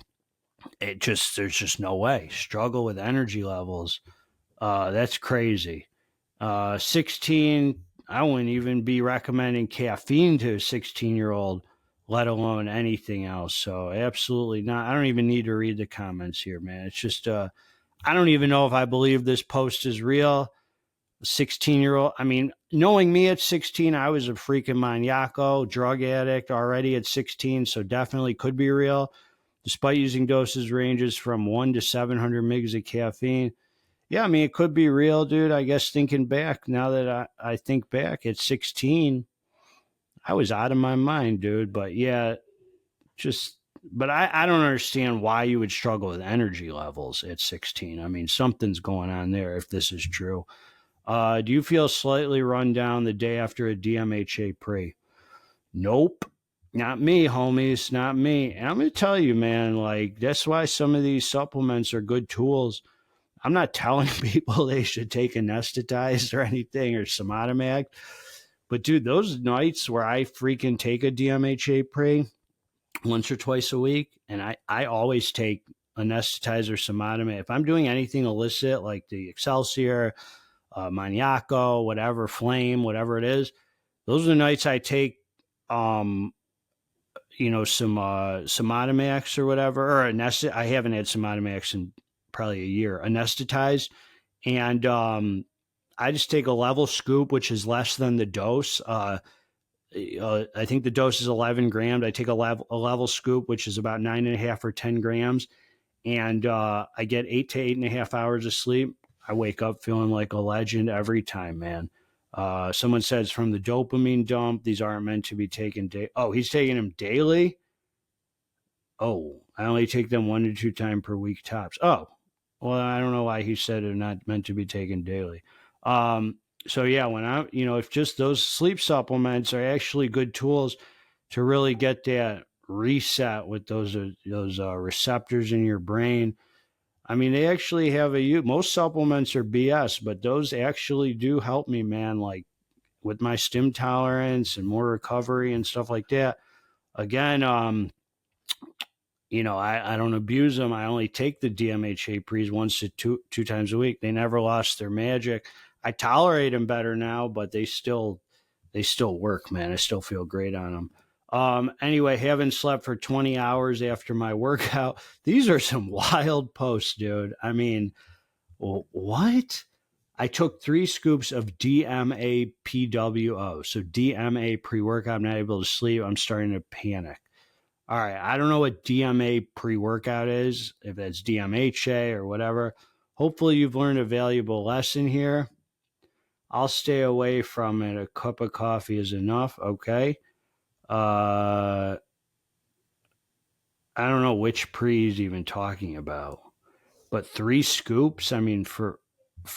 there's just no way. Struggle with energy levels. That's crazy. 16, I wouldn't even be recommending caffeine to a 16-year-old, let alone anything else. So absolutely not. I don't even need to read the comments here, man. It's just, I don't even know if I believe this post is real. 16-year-old. I mean, knowing me at 16, I was a freaking maniaco, drug addict already at 16, so definitely could be real. Despite using doses ranges from 1 to 700 mgs of caffeine. Yeah, I mean, it could be real, dude. I guess thinking back, now that I think back at 16, I was out of my mind, dude. But yeah, but I don't understand why you would struggle with energy levels at 16. I mean, something's going on there if this is true. Do you feel slightly run down the day after a DMHA pre? Nope. Not me, homies. Not me. And I'm going to tell you, man, like, that's why some of these supplements are good tools. I'm not telling people they should take anesthetized or anything or Somatomag. But, dude, those nights where I freaking take a DMHA pre once or twice a week, and I always take anesthetized or Somatomag. If I'm doing anything illicit like the Excelsior, Maniaco, whatever, Flame, whatever it is, those are the nights I take some Somatomag or whatever, or I haven't had Somatomag in probably a year, anesthetized. And I just take a level scoop, which is less than the dose. I think the dose is 11 grams. I take a level scoop, which is about 9.5 or 10 grams. And I get 8 to 8.5 hours of sleep. I wake up feeling like a legend every time, man. Someone says from the dopamine dump, these aren't meant to be taken daily. Oh, he's taking them daily? Oh, I only take them 1 to 2 times per week tops. Oh, well, I don't know why he said they're not meant to be taken daily. So yeah, if just those sleep supplements are actually good tools to really get that reset with those receptors in your brain. I mean, they actually have most supplements are BS, but those actually do help me, man. Like with my stim tolerance and more recovery and stuff like that. Again, I don't abuse them. I only take the DMHA pre's once to two times a week. They never lost their magic. I tolerate them better now, but they still work, man. I still feel great on them. Anyway, haven't slept for 20 hours after my workout. These are some wild posts, dude. I mean, what? I took 3 scoops of DMA PWO. So DMA pre-workout. I'm not able to sleep. I'm starting to panic. All right, I don't know what DMA pre-workout is, if that's DMHA or whatever. Hopefully you've learned a valuable lesson here. I'll stay away from it. A cup of coffee is enough, okay? I don't know which pre he's even talking about. But 3 scoops? I mean, for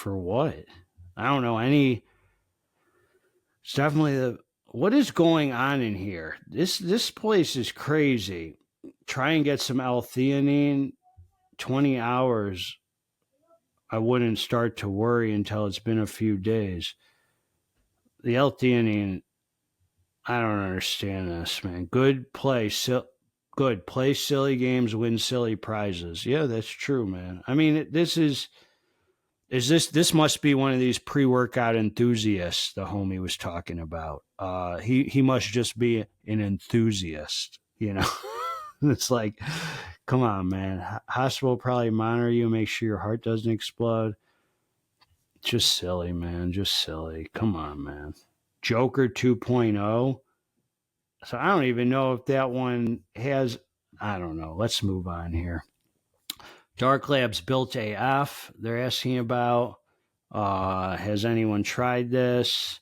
what? I don't know any. It's definitely what is going on in here? This place is crazy. Try and get some L-theanine. 20 hours, I wouldn't start to worry until it's been a few days. The L-theanine, I don't understand this, man. Good play. Good. Play silly games, win silly prizes. Yeah, that's true, man. I mean, this must be one of these pre-workout enthusiasts the homie was talking about. He must just be an enthusiast, It's like, come on, man. Hospital probably monitor you, make sure your heart doesn't explode. Just silly, man. Just silly. Come on, man. Joker 2.0. So I don't even know if that one has. I don't know. Let's move on here. Dark Labz built AF. They're asking about. Has anyone tried this?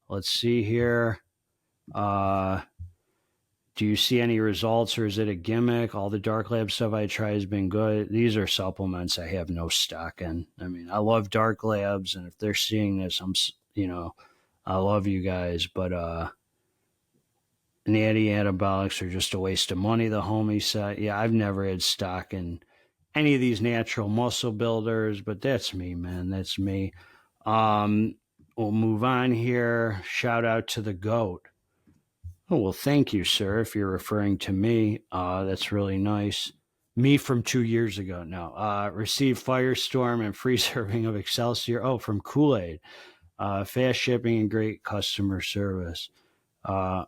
Let's see here. Do you see any results or is it a gimmick? All the Dark Labz stuff I try has been good. These are supplements I have no stock in. I mean, I love Dark Labz, and if they're seeing this, I love you guys, but natty anabolics are just a waste of money, the homie said. Yeah, I've never had stock in any of these natural muscle builders, but that's me, man. That's me. We'll move on here. Shout out to the GOAT. Oh, well, thank you, sir, if you're referring to me. That's really nice. Me from 2 years ago. No. Received Firestorm and free serving of Excelsior. Oh, from Kool-Aid. Fast shipping and great customer service. I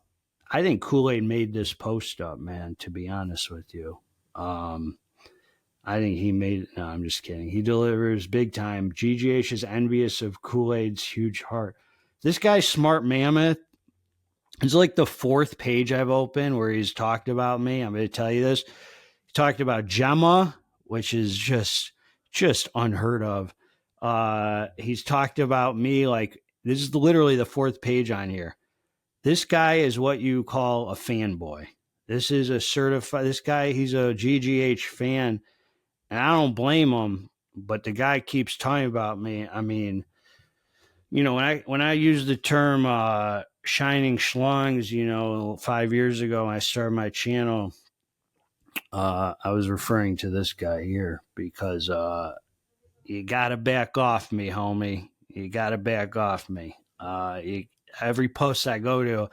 think Kool-Aid made this post up, man, to be honest with you. I think he made it. No, I'm just kidding. He delivers big time. GGH is envious of Kool-Aid's huge heart. This guy's Smart Mammoth. It's like the fourth page I've opened where he's talked about me. I'm going to tell you this. He talked about Gemma, which is just unheard of. He's talked about me like this is literally the fourth page on here. This guy is what you call a fanboy. This is a certified. This guy, he's a GGH fan, and I don't blame him. But the guy keeps talking about me. I mean, you know, when I use the term shining schlongs, you know, 5 years ago when I started my channel, I was referring to this guy here because you got to back off me, homie. You got to back off me. Every post I go to,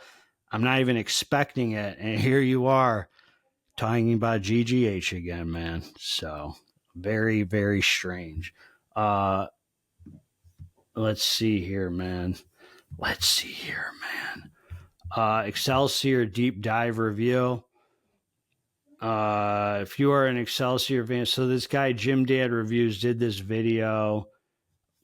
I'm not even expecting it. And here you are talking about GGH again, man. So very, very strange. Let's see here, man. Excelsior deep dive review. If you are an Excelsior fan, so this guy, Jim Dad Reviews, did this video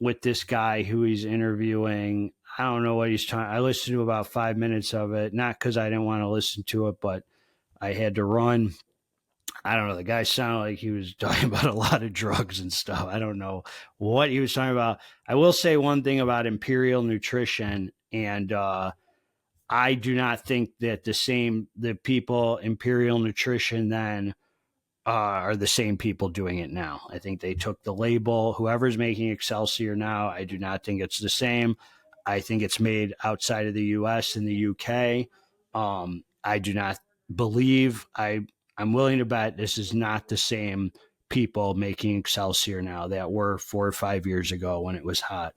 with this guy who he's interviewing. I don't know what he's trying. I listened to about 5 minutes of it, not because I didn't want to listen to it, but I had to run. I don't know. The guy sounded like he was talking about a lot of drugs and stuff. I don't know what he was talking about. I will say one thing about Imperial Nutrition, and I do not think that the people Imperial Nutrition then are the same people doing it now. I think they took the label. Whoever's making Excelsior now, I do not think it's the same. I think it's made outside of the U.S. and the U.K. I do not believe. I'm willing to bet this is not the same people making Excelsior now that were 4 or 5 years ago when it was hot.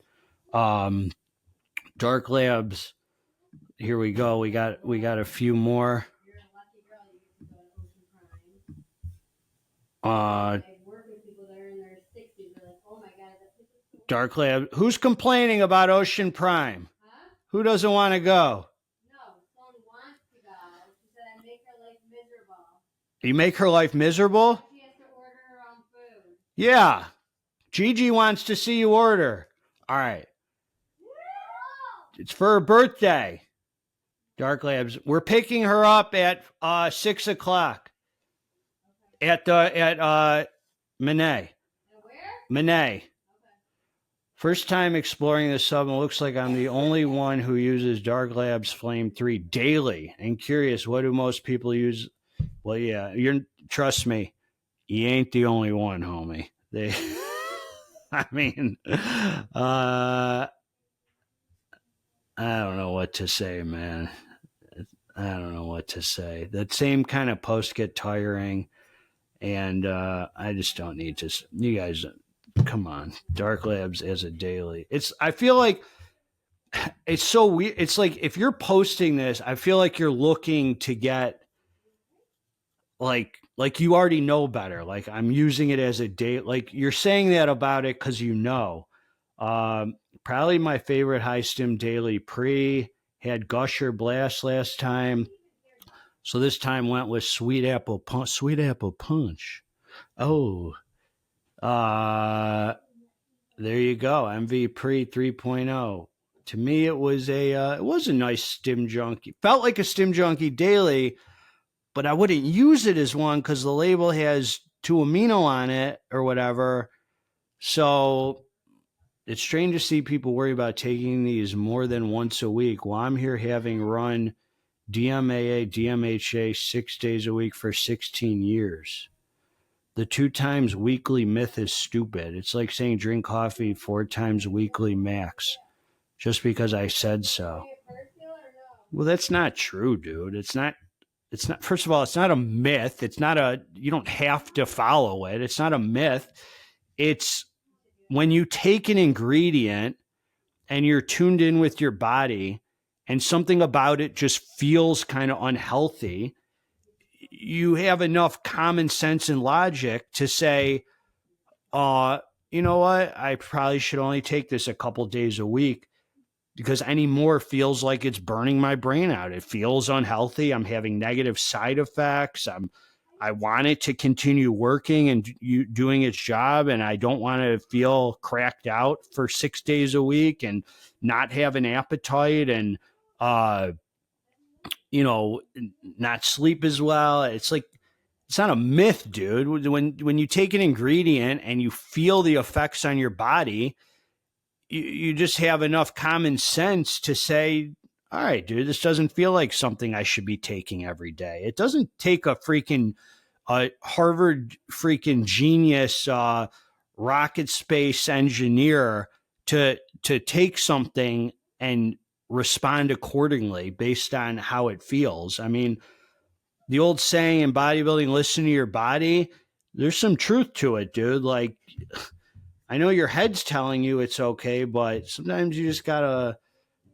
Dark Labz. Here we go. We got a few more. Dark Labz. Who's complaining about Ocean Prime? Huh? Who doesn't want to go? No, someone wants to go. She said I make her life miserable. You make her life miserable? She has to order her own food. Yeah. Gigi wants to see you order. All right. It's for her birthday. Dark Labz. We're picking her up at 6 o'clock. Okay. At Manet. Where? Manet. Okay. First time exploring this sub, and looks like I'm the only one who uses Dark Labz Flame 3 daily. And curious, what do most people use? Well, yeah, trust me, you ain't the only one, homie. I mean, I don't know what to say, man. I don't know what to say. That same kind of posts get tiring, and I just don't need to. You guys, come on. Dark Labz as a daily. I feel like it's so weird. It's like if you're posting this, I feel like you're looking to get like you already know better. Like I'm using it as a day. Like you're saying that about it because you know. Probably my favorite high stim daily pre. Had Gusher Blast last time. So this time went with Sweet Apple Punch. Oh. There you go. MV Pre 3.0. To me, it was a nice Stim Junkie. Felt like a Stim Junkie daily, but I wouldn't use it as one because the label has 2-amino on it or whatever. So it's strange to see people worry about taking these more than once a week while I'm here having run DMAA, DMHA 6 days a week for 16 years. The 2 times weekly myth is stupid. It's like saying drink coffee 4 times weekly max just because I said so. Well, that's not true, dude. It's not, first of all, it's not a myth. It's not you don't have to follow it. It's not a myth. It's when you take an ingredient and you're tuned in with your body and something about it just feels kind of unhealthy, you have enough common sense and logic to say, you know what? I probably should only take this a couple days a week because any more feels like it's burning my brain out. It feels unhealthy. I'm having negative side effects. I want it to continue working and doing its job, and I don't want to feel cracked out for 6 days a week and not have an appetite and not sleep as well. It's like, it's not a myth, dude. When you take an ingredient and you feel the effects on your body, you just have enough common sense to say, all right, dude, this doesn't feel like something I should be taking every day. It doesn't take a freaking Harvard freaking genius rocket space engineer to take something and respond accordingly based on how it feels. I mean, the old saying in bodybuilding, listen to your body. There's some truth to it, dude. Like, I know your head's telling you it's okay, but sometimes you just gotta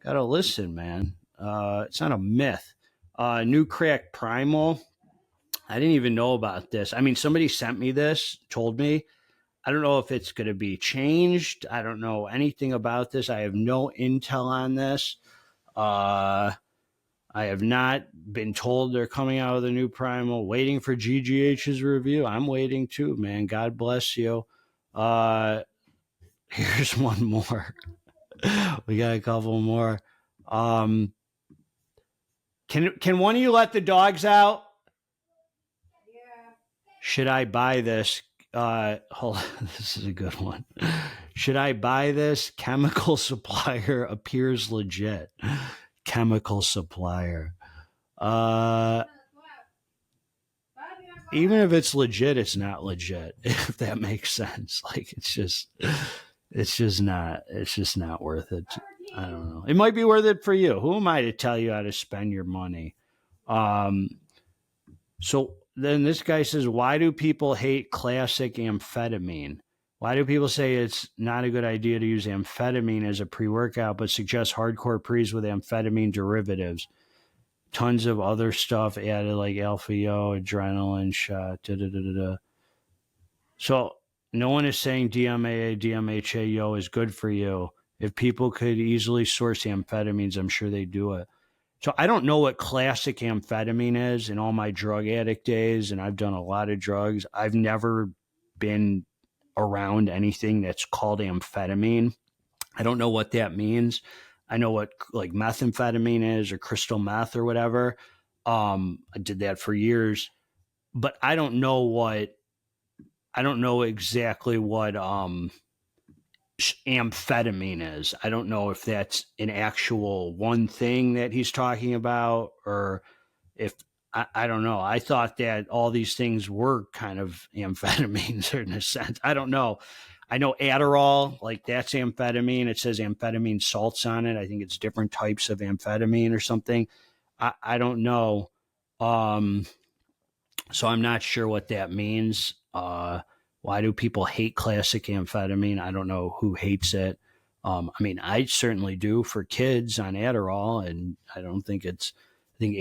listen, man. It's not a myth. New crack primal. I didn't even know about this. I mean, somebody sent me this, told me. I don't know if it's going to be changed. I don't know anything about this. I have no intel on this. I have not been told they're coming out with a new primal. Waiting for GGH's review. I'm waiting too, man. God bless you. Here's one more. We got a couple more. Can one of you let the dogs out? Yeah. Should I buy this? Hold on. This is a good one. Should I buy this? Chemical supplier appears legit. Chemical supplier. Even if it's legit, it's not legit, if that makes sense. Like, it's just not worth it. I don't know. It might be worth it for you. Who am I to tell you how to spend your money? So then this guy says, why do people hate classic amphetamine? Why do people say it's not a good idea to use amphetamine as a pre-workout, but suggest hardcore pre's with amphetamine derivatives? Tons of other stuff added like alpha-yo, adrenaline shot, da-da-da-da-da. So no one is saying DMAA, DMHA-yo is good for you. If people could easily source amphetamines, I'm sure they'd do it. So I don't know what classic amphetamine is in all my drug addict days, and I've done a lot of drugs. I've never been around anything that's called amphetamine. I don't know what that means. I know what like methamphetamine is or crystal meth or whatever. I did that for years, but I don't know exactly what amphetamine is. I don't know if that's an actual one thing that he's talking about, or if I don't know. I thought that all these things were kind of amphetamines in a sense. I don't know. I know Adderall, like that's amphetamine. It says amphetamine salts on it. I think it's different types of amphetamine or something. I don't know. So I'm not sure what that means. Why do people hate classic amphetamine? I don't know who hates it. I mean, I certainly do for kids on Adderall, and I don't think it's, I think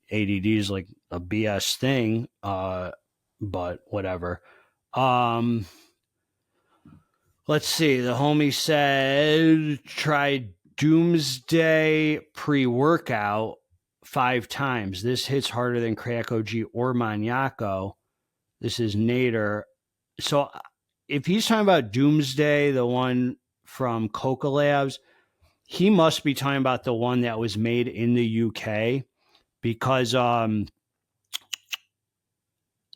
ADD is like a BS thing, but whatever. Let's see. The homie said, try Doomsday pre-workout 5 times. This hits harder than Crack OG or Maniaco. This is Nader. So if he's talking about Doomsday, the one from Coca Labz, he must be talking about the one that was made in the UK, because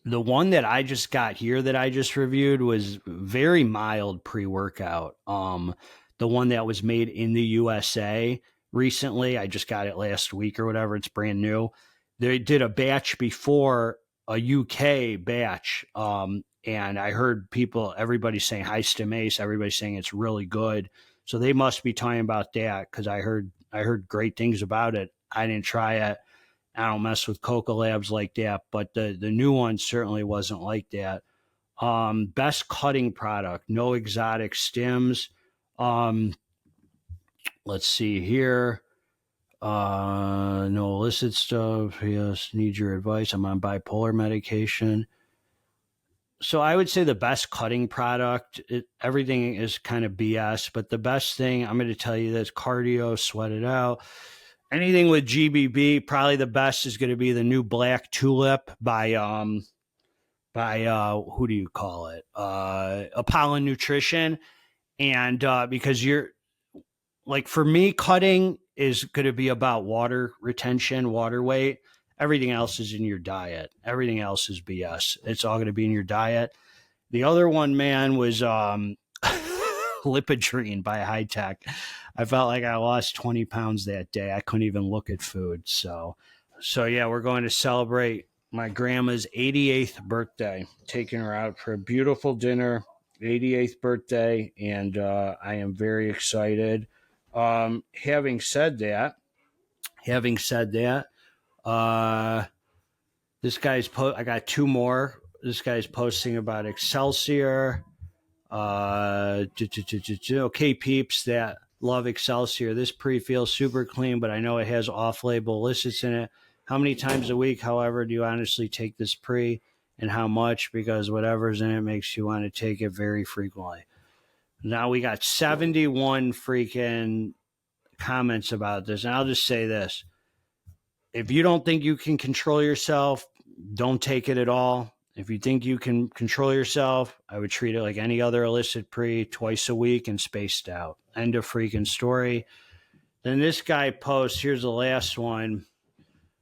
the one that I just got here that I just reviewed was very mild pre-workout. The one that was made in the USA recently, I just got it last week or whatever. It's brand new. They did a batch before, a UK batch. And I heard everybody saying hi Xtremis, everybody saying it's really good. So they must be talking about that, because I heard great things about it. I didn't try it. I don't mess with Coca Labs like that, but the new one certainly wasn't like that. Best cutting product, no exotic stims. Let's see here. No illicit stuff. Yes, need your advice. I'm on bipolar medication. So I would say the best cutting product, everything is kind of BS, but the best thing, I'm going to tell you this, cardio, sweat it out. Anything with GBB, probably the best is going to be the new Black Tulip by who do you call it? Apollon Nutrition. And because you're like, for me, cutting is going to be about water retention, water weight. Everything else is in your diet. Everything else is BS. It's all going to be in your diet. The other one, man, was Lipidrine by High Tech. I felt like I lost 20 pounds that day. I couldn't even look at food. So yeah, we're going to celebrate my grandma's 88th birthday, taking her out for a beautiful dinner, 88th birthday, and I am very excited. Having said that, this guy's I got two more. This guy's posting about Excelsior. Okay, peeps that love Excelsior. This pre feels super clean, but I know it has off-label illicits in it. How many times a week, however, do you honestly take this pre, and how much? Because whatever's in it makes you want to take it very frequently. Now we got 71 freaking comments about this, and I'll just say this. If you don't think you can control yourself, don't take it at all. If you think you can control yourself, I would treat it like any other illicit pre, twice a week and spaced out. End of freaking story. Then this guy posts, here's the last one.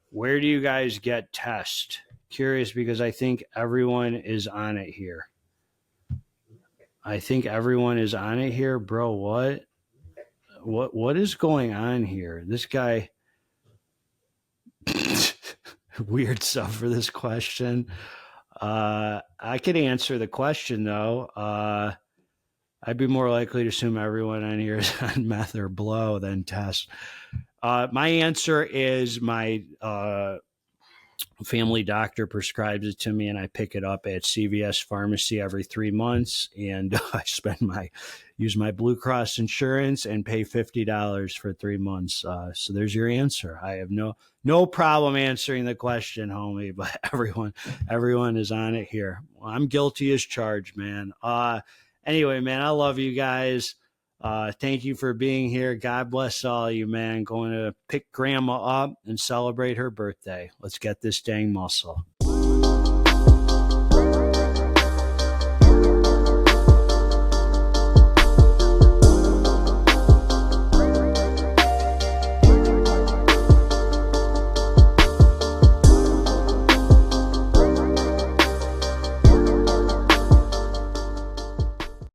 Where do you guys get test? Curious because I think everyone is on it here. Bro, what? What is going on here? This guy... Weird stuff for this question. I could answer the question, though. I'd be more likely to assume everyone on here is on meth or blow than test. My answer is my family doctor prescribes it to me, and I pick it up at CVS pharmacy every 3 months, and I use my Blue Cross insurance and pay $50 for 3 months. So there's your answer. I have no problem answering the question, homie, but everyone is on it here. Well, I'm guilty as charged, man. Anyway, man, I love you guys. Thank you for being here. God bless all of you, man. Going to pick grandma up and celebrate her birthday. Let's get this dang muscle.